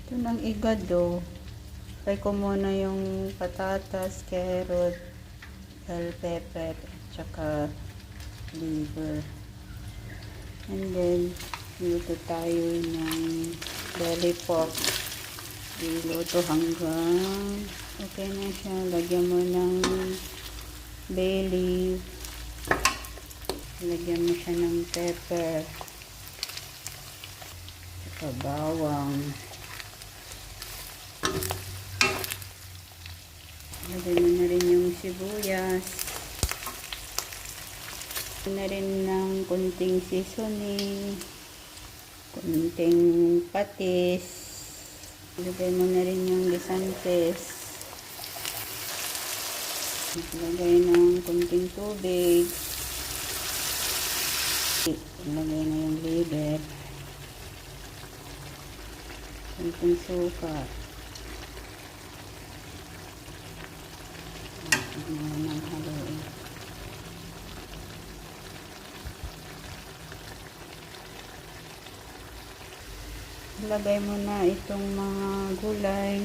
Ito ng igado. Try ko muna yung patatas, carrot, bell pepper, tsaka liver. And then, luto tayo ng belly pork. Iluto hanggang okay na siya. Lagyan mo ng bay leaf. Lagyan mo siya ng pepper. Tsaka bawang. Lagyan mo na rin yung sibuyas. Lagyan na rin ng kunting seasoning. Kunting patis. Lagyan mo na rin yung gisantes. Lagay ng kunting tubig. Lagay na yung liver. Kunting suka. Nang haluin. Lagay mo na itong mga gulay.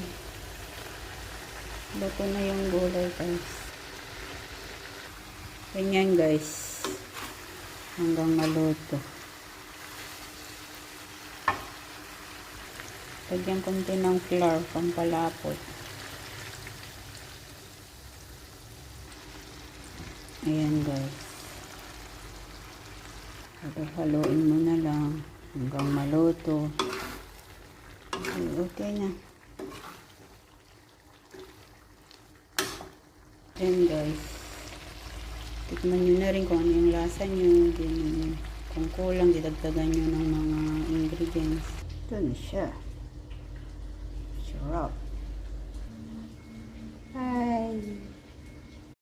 Luto na yung gulay, guys. Ganyan, guys. Hanggang maluto. Lagyan konti ng flour pampalapot. Ayan, guys. Haluin mo na lang hanggang maluto. Okay na. Ayan, guys. Tikman nyo na rin kung ano yung lasa nyo. Kung kulang, didagdagan nyo ng mga ingredients. Ito na siya.